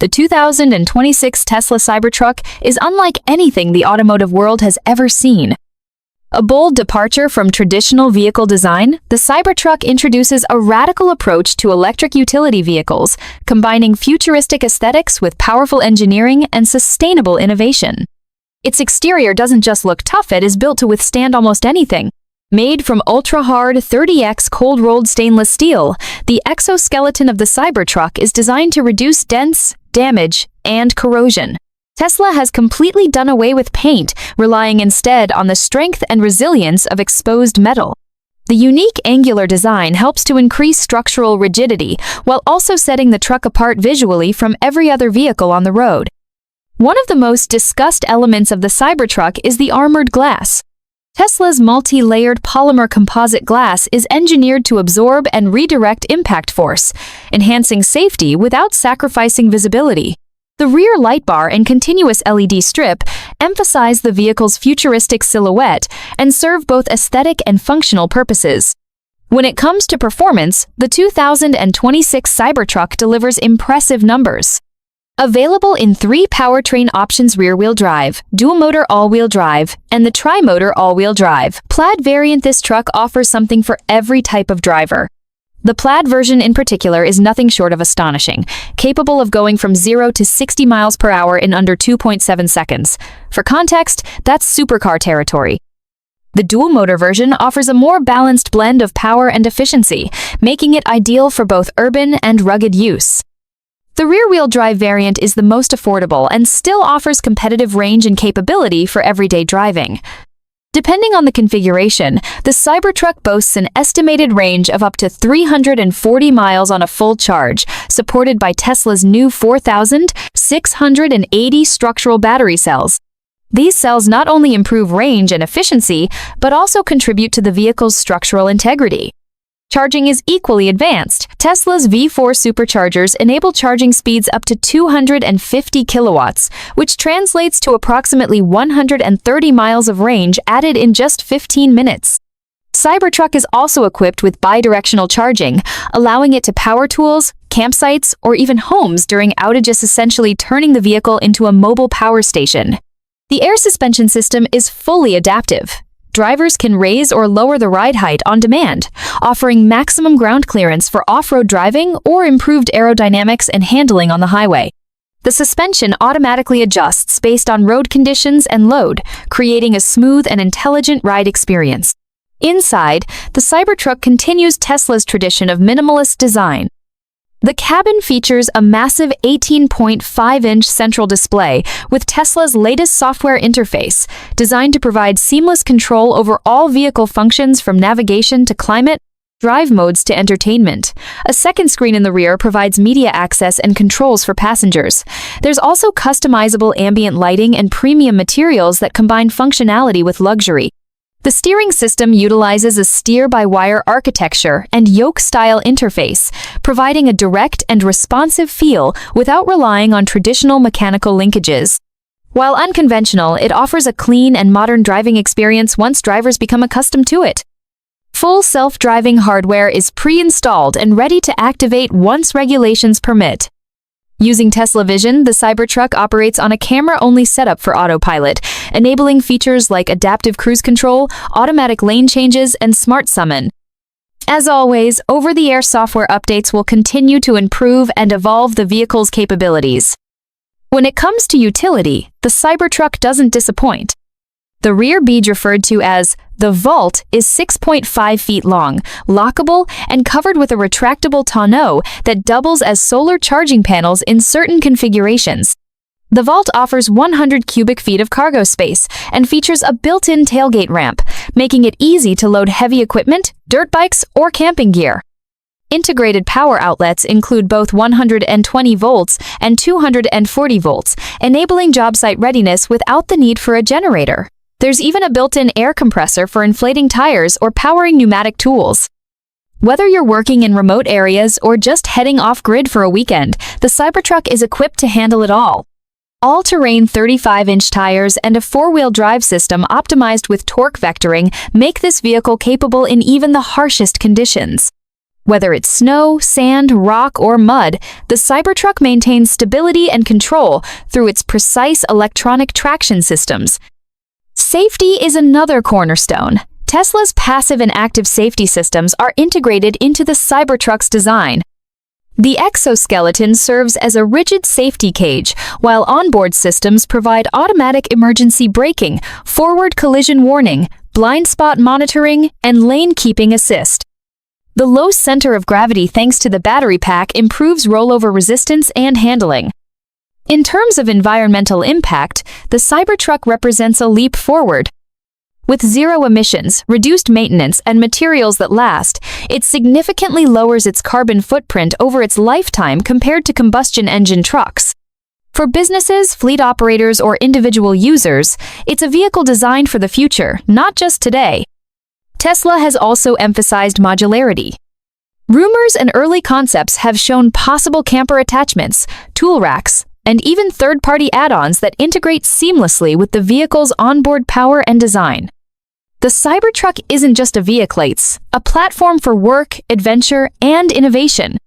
The 2026 Tesla Cybertruck is unlike anything the automotive world has ever seen. A bold departure from traditional vehicle design, the Cybertruck introduces a radical approach to electric utility vehicles, combining futuristic aesthetics with powerful engineering and sustainable innovation. Its exterior doesn't just look tough, it is built to withstand almost anything. Made from ultra-hard 30X cold-rolled stainless steel, the exoskeleton of the Cybertruck is designed to reduce dents, damage, and corrosion. Tesla has completely done away with paint, relying instead on the strength and resilience of exposed metal. The unique angular design helps to increase structural rigidity, while also setting the truck apart visually from every other vehicle on the road. One of the most discussed elements of the Cybertruck is the armored glass. Tesla's multi-layered polymer composite glass is engineered to absorb and redirect impact force, enhancing safety without sacrificing visibility. The rear light bar and continuous LED strip emphasize the vehicle's futuristic silhouette and serve both aesthetic and functional purposes. When it comes to performance, the 2026 Cybertruck delivers impressive numbers. Available in 3 powertrain options: rear-wheel drive, dual-motor all-wheel drive, and the tri-motor all-wheel drive. Plaid variant: this truck offers something for every type of driver. The Plaid version in particular is nothing short of astonishing, capable of going from 0 to 60 miles per hour in under 2.7 seconds. For context, that's supercar territory. The dual-motor version offers a more balanced blend of power and efficiency, making it ideal for both urban and rugged use. The rear-wheel drive variant is the most affordable and still offers competitive range and capability for everyday driving. Depending on the configuration, the Cybertruck boasts an estimated range of up to 340 miles on a full charge, supported by Tesla's new 4,680 structural battery cells. These cells not only improve range and efficiency, but also contribute to the vehicle's structural integrity. Charging is equally advanced. Tesla's V4 superchargers enable charging speeds up to 250 kilowatts, which translates to approximately 130 miles of range added in just 15 minutes. Cybertruck is also equipped with bidirectional charging, allowing it to power tools, campsites, or even homes during outages, essentially turning the vehicle into a mobile power station. The air suspension system is fully adaptive. Drivers can raise or lower the ride height on demand, offering maximum ground clearance for off-road driving or improved aerodynamics and handling on the highway. The suspension automatically adjusts based on road conditions and load, creating a smooth and intelligent ride experience. Inside, the Cybertruck continues Tesla's tradition of minimalist design. The cabin features a massive 18.5-inch central display with Tesla's latest software interface, designed to provide seamless control over all vehicle functions from navigation to climate, drive modes to entertainment. A second screen in the rear provides media access and controls for passengers. There's also customizable ambient lighting and premium materials that combine functionality with luxury. The steering system utilizes a steer-by-wire architecture and yoke-style interface, providing a direct and responsive feel without relying on traditional mechanical linkages. While unconventional, it offers a clean and modern driving experience once drivers become accustomed to it. Full self-driving hardware is pre-installed and ready to activate once regulations permit. Using Tesla Vision, the Cybertruck operates on a camera-only setup for autopilot, enabling features like adaptive cruise control, automatic lane changes, and smart summon. As always, over-the-air software updates will continue to improve and evolve the vehicle's capabilities. When it comes to utility, the Cybertruck doesn't disappoint. The rear bead, referred to as the vault, is 6.5 feet long, lockable, and covered with a retractable tonneau that doubles as solar charging panels in certain configurations. The vault offers 100 cubic feet of cargo space and features a built-in tailgate ramp, making it easy to load heavy equipment, dirt bikes, or camping gear. Integrated power outlets include both 120 volts and 240 volts, enabling job site readiness without the need for a generator. There's even a built-in air compressor for inflating tires or powering pneumatic tools. Whether you're working in remote areas or just heading off-grid for a weekend, the Cybertruck is equipped to handle it all. All-terrain 35-inch tires and a four-wheel drive system optimized with torque vectoring make this vehicle capable in even the harshest conditions. Whether it's snow, sand, rock, or mud, the Cybertruck maintains stability and control through its precise electronic traction systems. Safety is another cornerstone. Tesla's passive and active safety systems are integrated into the Cybertruck's design. The exoskeleton serves as a rigid safety cage, while onboard systems provide automatic emergency braking, forward collision warning, blind spot monitoring, and lane keeping assist. The low center of gravity thanks to the battery pack improves rollover resistance and handling. In terms of environmental impact, the Cybertruck represents a leap forward. With zero emissions, reduced maintenance, and materials that last, it significantly lowers its carbon footprint over its lifetime compared to combustion engine trucks. For businesses, fleet operators, or individual users, it's a vehicle designed for the future, not just today. Tesla has also emphasized modularity. Rumors and early concepts have shown possible camper attachments, tool racks, and even third-party add-ons that integrate seamlessly with the vehicle's onboard power and design. The Cybertruck isn't just a vehicle, it's a platform for work, adventure, and innovation.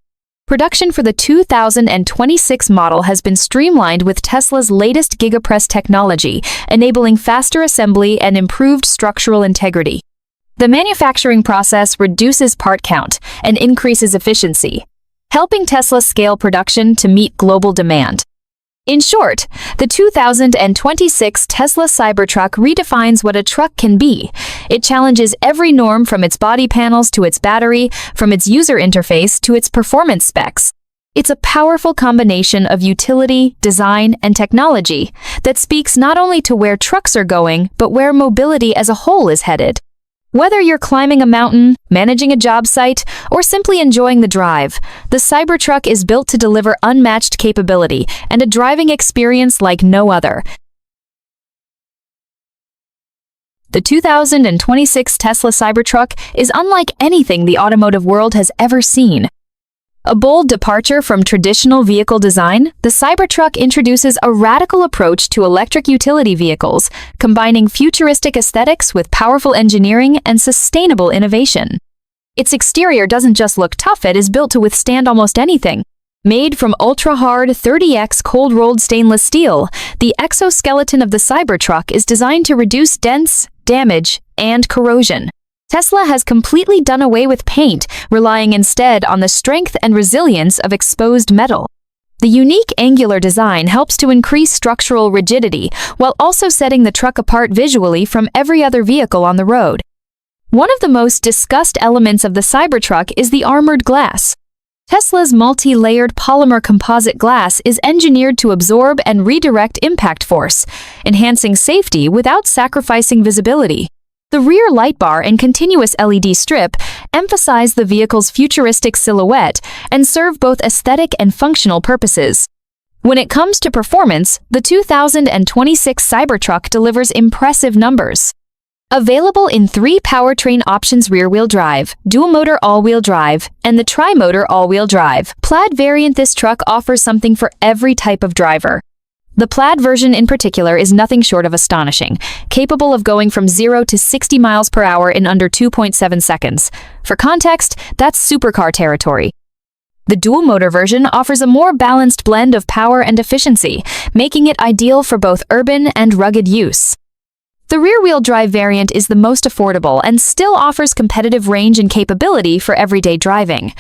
Production for the 2026 model has been streamlined with Tesla's latest GigaPress technology, enabling faster assembly and improved structural integrity. The manufacturing process reduces part count and increases efficiency, helping Tesla scale production to meet global demand. In short, the 2026 Tesla Cybertruck redefines what a truck can be. It challenges every norm from its body panels to its battery, from its user interface to its performance specs. It's a powerful combination of utility, design, and technology that speaks not only to where trucks are going, but where mobility as a whole is headed. Whether you're climbing a mountain, managing a job site, or simply enjoying the drive, the Cybertruck is built to deliver unmatched capability and a driving experience like no other. The 2026 Tesla Cybertruck is unlike anything the automotive world has ever seen. A bold departure from traditional vehicle design, the Cybertruck introduces a radical approach to electric utility vehicles, combining futuristic aesthetics with powerful engineering and sustainable innovation. Its exterior doesn't just look tough, it is built to withstand almost anything. Made from ultra-hard 30x cold-rolled stainless steel, the exoskeleton of the Cybertruck is designed to reduce dents, damage, and corrosion. Tesla has completely done away with paint, relying instead on the strength and resilience of exposed metal. The unique angular design helps to increase structural rigidity, while also setting the truck apart visually from every other vehicle on the road. One of the most discussed elements of the Cybertruck is the armored glass. Tesla's multi-layered polymer composite glass is engineered to absorb and redirect impact force, enhancing safety without sacrificing visibility. The rear light bar and continuous LED strip emphasize the vehicle's futuristic silhouette and serve both aesthetic and functional purposes. When it comes to performance, the 2026 Cybertruck delivers impressive numbers. Available in 3 powertrain options: rear-wheel drive, dual-motor all-wheel drive, and the tri-motor all-wheel drive. Plaid variant: this truck offers something for every type of driver. The Plaid version in particular is nothing short of astonishing, capable of going from 0 to 60 miles per hour in under 2.7 seconds. For context, that's supercar territory. The dual-motor version offers a more balanced blend of power and efficiency, making it ideal for both urban and rugged use. The rear-wheel drive variant is the most affordable and still offers competitive range and capability for everyday driving.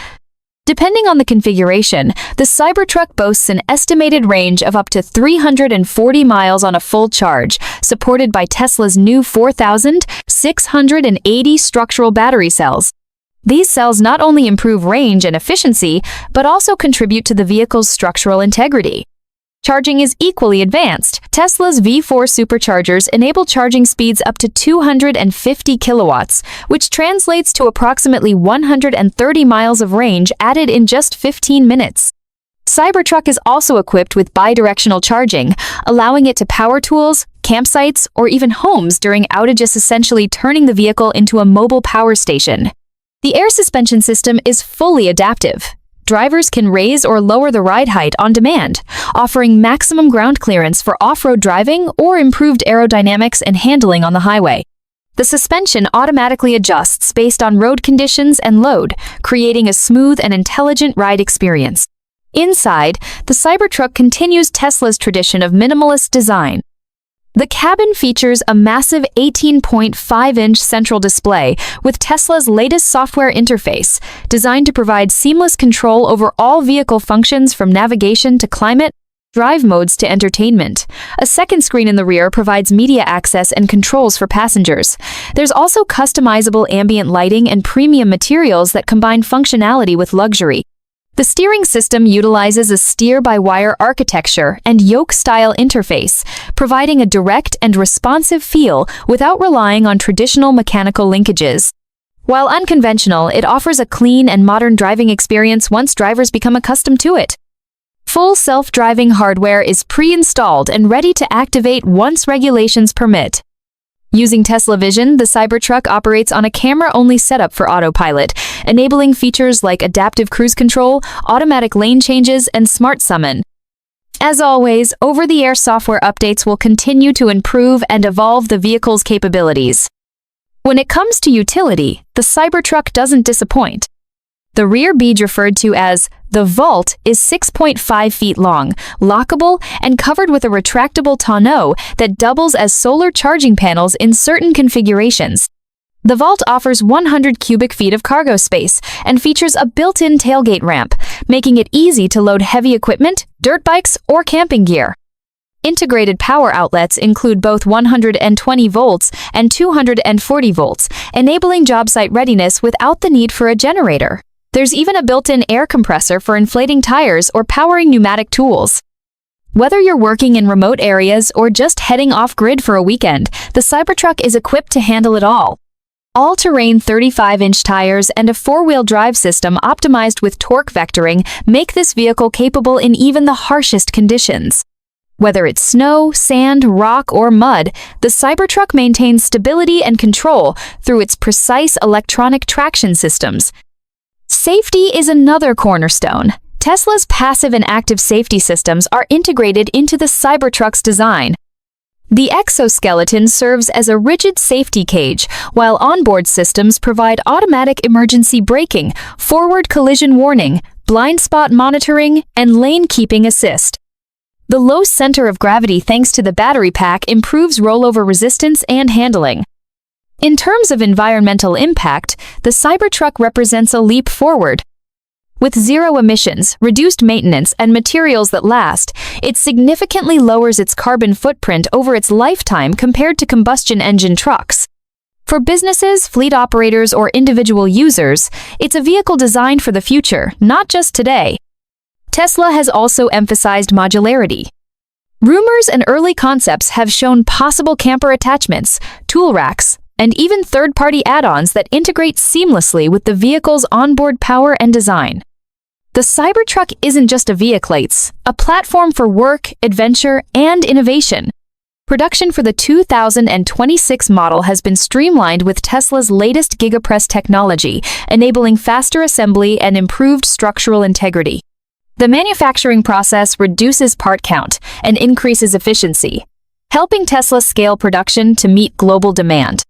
Depending on the configuration, the Cybertruck boasts an estimated range of up to 340 miles on a full charge, supported by Tesla's new 4,680 structural battery cells. These cells not only improve range and efficiency, but also contribute to the vehicle's structural integrity. Charging is equally advanced. Tesla's V4 superchargers enable charging speeds up to 250 kilowatts, which translates to approximately 130 miles of range added in just 15 minutes. Cybertruck is also equipped with bidirectional charging, allowing it to power tools, campsites, or even homes during outages, essentially turning the vehicle into a mobile power station. The air suspension system is fully adaptive. Drivers can raise or lower the ride height on demand, offering maximum ground clearance for off-road driving or improved aerodynamics and handling on the highway. The suspension automatically adjusts based on road conditions and load, creating a smooth and intelligent ride experience. Inside, the Cybertruck continues Tesla's tradition of minimalist design. The cabin features a massive 18.5-inch central display with Tesla's latest software interface, designed to provide seamless control over all vehicle functions from navigation to climate, drive modes to entertainment. A second screen in the rear provides media access and controls for passengers. There's also customizable ambient lighting and premium materials that combine functionality with luxury. The steering system utilizes a steer-by-wire architecture and yoke-style interface, providing a direct and responsive feel without relying on traditional mechanical linkages. While unconventional, it offers a clean and modern driving experience once drivers become accustomed to it. Full self-driving hardware is pre-installed and ready to activate once regulations permit. Using Tesla Vision, the Cybertruck operates on a camera-only setup for autopilot, enabling features like adaptive cruise control, automatic lane changes, and smart summon. As always, over-the-air software updates will continue to improve and evolve the vehicle's capabilities. When it comes to utility, the Cybertruck doesn't disappoint. The rear bead, referred to as the vault, is 6.5 feet long, lockable, and covered with a retractable tonneau that doubles as solar charging panels in certain configurations. The vault offers 100 cubic feet of cargo space and features a built-in tailgate ramp, making it easy to load heavy equipment, dirt bikes, or camping gear. Integrated power outlets include both 120 volts and 240 volts, enabling job site readiness without the need for a generator. There's even a built-in air compressor for inflating tires or powering pneumatic tools. Whether you're working in remote areas or just heading off-grid for a weekend, the Cybertruck is equipped to handle it all. All-terrain 35-inch tires and a four-wheel drive system optimized with torque vectoring make this vehicle capable in even the harshest conditions. Whether it's snow, sand, rock, or mud, the Cybertruck maintains stability and control through its precise electronic traction systems. Safety is another cornerstone. Tesla's passive and active safety systems are integrated into the Cybertruck's design. The exoskeleton serves as a rigid safety cage, while onboard systems provide automatic emergency braking, forward collision warning, blind spot monitoring, and lane keeping assist. The low center of gravity, thanks to the battery pack, improves rollover resistance and handling. In terms of environmental impact, the Cybertruck represents a leap forward. With zero emissions, reduced maintenance, and materials that last, it significantly lowers its carbon footprint over its lifetime compared to combustion engine trucks. For businesses, fleet operators, or individual users, it's a vehicle designed for the future, not just today. Tesla has also emphasized modularity. Rumors and early concepts have shown possible camper attachments, tool racks, and even third-party add-ons that integrate seamlessly with the vehicle's onboard power and design. The Cybertruck isn't just a vehicle, it's a platform for work, adventure, and innovation. Production for the 2026 model has been streamlined with Tesla's latest GigaPress technology, enabling faster assembly and improved structural integrity. The manufacturing process reduces part count and increases efficiency, helping Tesla scale production to meet global demand.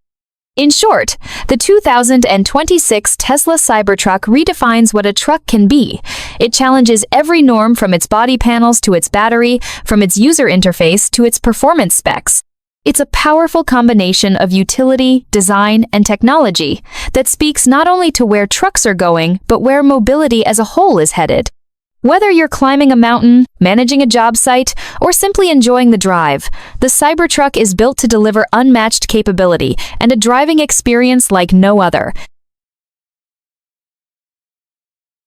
In short, the 2026 Tesla Cybertruck redefines what a truck can be. It challenges every norm, from its body panels to its battery, from its user interface to its performance specs. It's a powerful combination of utility, design, and technology that speaks not only to where trucks are going, but where mobility as a whole is headed. Whether you're climbing a mountain, managing a job site, or simply enjoying the drive, the Cybertruck is built to deliver unmatched capability and a driving experience like no other.